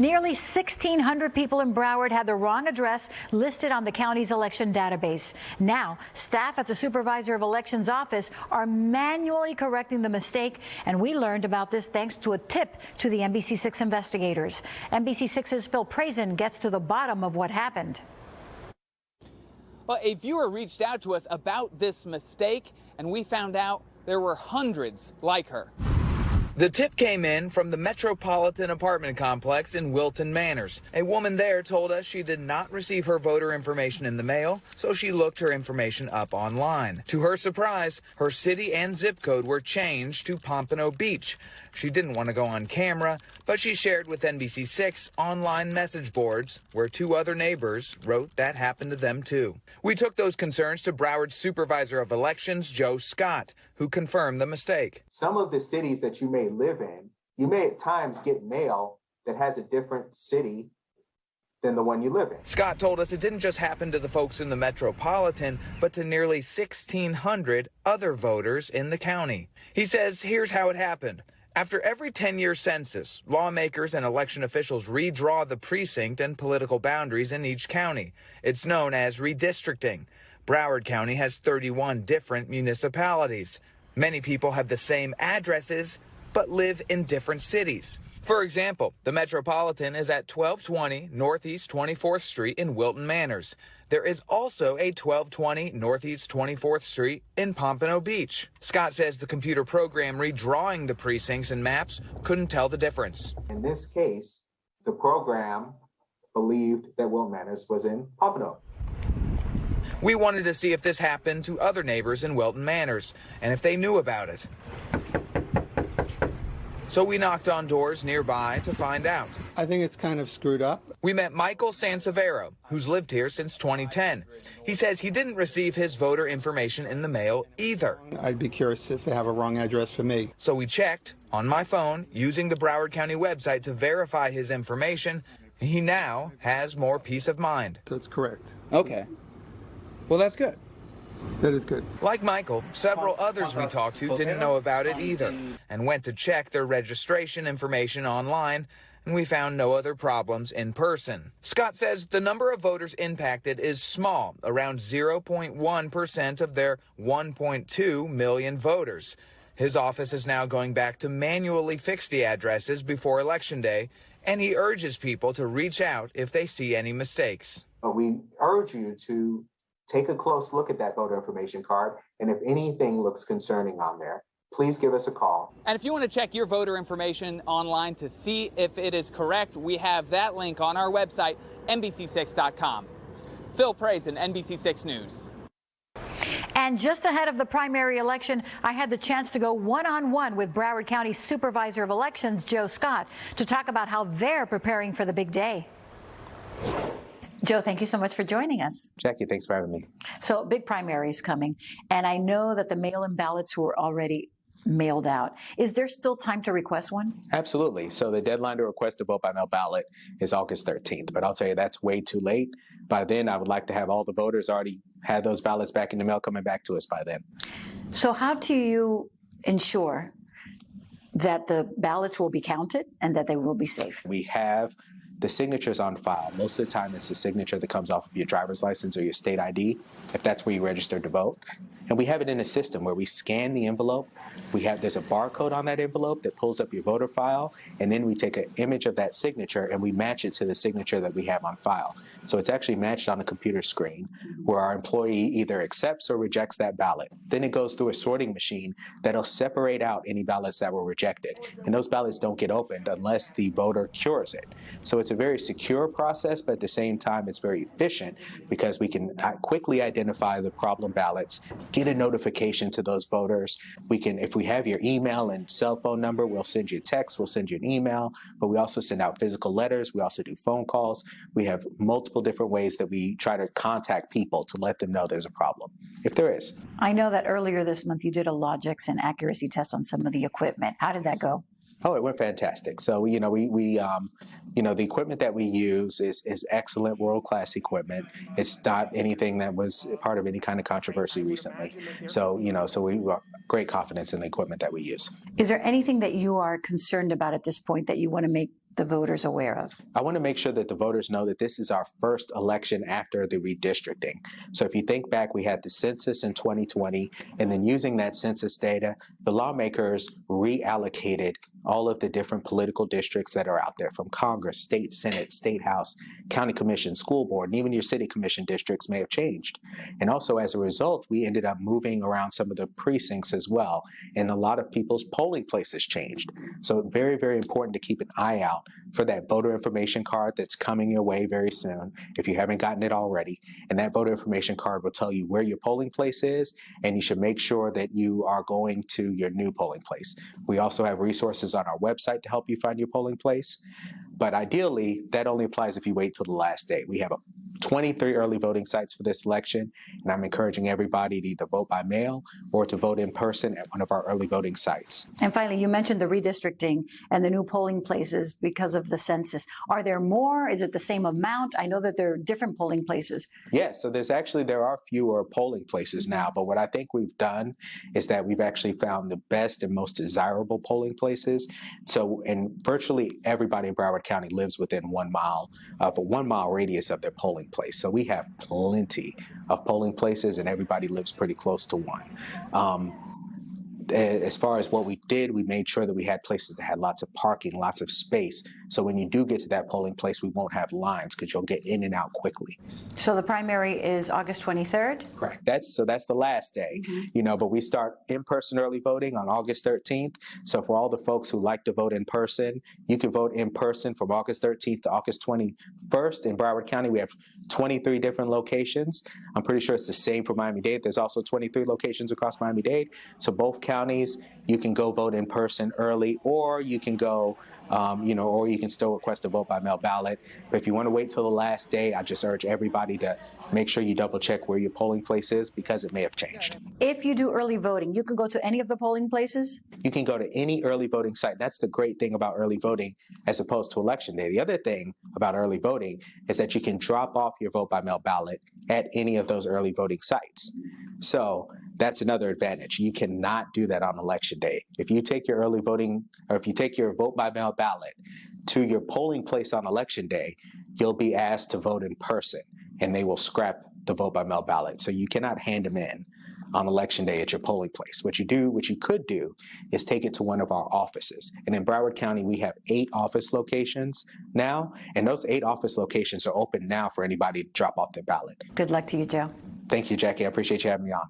Nearly 1,600 people in Broward had the wrong address listed on the county's election database. Now, staff at the Supervisor of Elections office are manually correcting the mistake, and we learned about this thanks to a tip to the NBC6 investigators. NBC6's Phil Prazen gets to the bottom of what happened. Well, a viewer reached out to us about this mistake, and we found out there were hundreds like her. The tip came in from the Metropolitan apartment complex in Wilton Manors. A woman there told us she did not receive her voter information in the mail, so she looked her information up online. To her surprise, her city and zip code were changed to Pompano Beach. She didn't want to go on camera, but she shared with NBC6 online message boards where two other neighbors wrote that happened to them too. We took those concerns to Broward's Supervisor of Elections, Joe Scott, who confirmed the mistake. Some of the cities that you may live in, you may at times get mail that has a different city than the one you live in. Scott told us it didn't just happen to the folks in the Metropolitan, but to nearly 1,600 other voters in the county. He says here's how it happened. After every 10-year census, lawmakers and election officials redraw the precinct and political boundaries in each county. It's known as redistricting. Broward County has 31 different municipalities. Many people have the same addresses, but live in different cities. For example, the Metropolitan is at 1220 Northeast 24th Street in Wilton Manors. There is also a 1220 Northeast 24th Street in Pompano Beach. Scott says the computer program redrawing the precincts and maps couldn't tell the difference. In this case, the program believed that Wilton Manors was in Pompano. We wanted to see if this happened to other neighbors in Wilton Manors and if they knew about it. So we knocked on doors nearby to find out. I think it's kind of screwed up. We met Michael Sansevero, who's lived here since 2010. He says he didn't receive his voter information in the mail either. I'd be curious if they have a wrong address for me. So we checked on my phone using the Broward County website to verify his information. He now has more peace of mind. That's correct. Okay. Well, that's good. That is good. Like Michael, several others we talked to didn't know about it either and went to check their registration information online, and we found no other problems in person. Scott says the number of voters impacted is small, around 0.1% of their 1.2 million voters. His office is now going back to manually fix the addresses before Election Day, and he urges people to reach out if they see any mistakes. But we urge you to take a close look at that voter information card, and if anything looks concerning on there, please give us a call. And if you want to check your voter information online to see if it is correct, we have that link on our website, NBC6.com. Phil Prazen, NBC6 News. And just ahead of the primary election, I had the chance to go one-on-one with Broward County Supervisor of Elections, Joe Scott, to talk about how they're preparing for the big day. Joe, thank you so much for joining us. Jackie, thanks for having me. So big primaries coming, and I know that the mail-in ballots were already mailed out. Is there still time to request one? Absolutely. So the deadline to request a vote by mail ballot is August 13th, but I'll tell you that's way too late. By then, I would like to have all the voters already had those ballots back in the mail coming back to us by then. So how do you ensure that the ballots will be counted and that they will be safe? We have the signatures on file. Most of the time, it's the signature that comes off of your driver's license or your state ID, if that's where you registered to vote. And we have it in a system where we scan the envelope. There's a barcode on that envelope that pulls up your voter file, and then we take an image of that signature and we match it to the signature that we have on file. So it's actually matched on a computer screen where our employee either accepts or rejects that ballot. Then it goes through a sorting machine that'll separate out any ballots that were rejected. And those ballots don't get opened unless the voter cures it. So it's a very secure process, but at the same time, it's very efficient because we can quickly identify the problem ballots, get a notification to those voters. We can, if we have your email and cell phone number, we'll send you a text, we'll send you an email, but we also send out physical letters. We also do phone calls. We have multiple different ways that we try to contact people to let them know there's a problem, if there is. I know that earlier this month you did a logics and accuracy test on some of the equipment. How did that go? Oh, it went fantastic. So, the equipment that we use is excellent, world-class equipment. It's not anything that was part of any kind of controversy recently. So, so we have great confidence in the equipment that we use. Is there anything that you are concerned about at this point that you want to make the voters aware of? I want to make sure that the voters know that this is our first election after the redistricting. So if you think back, we had the census in 2020, and then using that census data, the lawmakers reallocated all of the different political districts that are out there, from Congress, state Senate, state House, county commission, school board, and even your city commission districts may have changed. And also as a result, we ended up moving around some of the precincts as well, and a lot of people's polling places changed. So very, very important to keep an eye out for that voter information card that's coming your way very soon, if you haven't gotten it already. And that voter information card will tell you where your polling place is, and you should make sure that you are going to your new polling place. We also have resources on our website to help you find your polling place. But ideally, that only applies if you wait till the last day. We have 23 early voting sites for this election, and I'm encouraging everybody to either vote by mail or to vote in person at one of our early voting sites. And finally, you mentioned the redistricting and the new polling places because of the census. Are there more? Is it the same amount? I know that there are different polling places. Yes, so there are fewer polling places now, but what I think we've done is that we've actually found the best and most desirable polling places. So, and virtually everybody in Broward County lives within 1 mile of a 1 mile radius of their polling place. So we have plenty of polling places, and everybody lives pretty close to one. As far as what we did, we made sure that we had places that had lots of parking, lots of space. So when you do get to that polling place, we won't have lines because you'll get in and out quickly. So the primary is August 23rd? Correct. That's the last day, but we start in-person early voting on August 13th. So for all the folks who like to vote in person, you can vote in person from August 13th to August 21st. In Broward County, we have 23 different locations. I'm pretty sure it's the same for Miami-Dade. There's also 23 locations across Miami-Dade. So both counties, you can go vote in person early, or you can go, or you can still request a vote by mail ballot. But if you want to wait till the last day, I just urge everybody to make sure you double check where your polling place is, because it may have changed. If you do early voting, you can go to any of the polling places? You can go to any early voting site. That's the great thing about early voting as opposed to election day. The other thing about early voting is that you can drop off your vote by mail ballot at any of those early voting sites. So that's another advantage. You cannot do that on election day. If you take your early voting, or if you take your vote by mail ballot to your polling place on election day, you'll be asked to vote in person, and they will scrap the vote by mail ballot. So you cannot hand them in on election day at your polling place. What you could do is take it to one of our offices. And in Broward County, we have 8 office locations now, and those 8 office locations are open now for anybody to drop off their ballot. Good luck to you, Joe. Thank you, Jackie. I appreciate you having me on.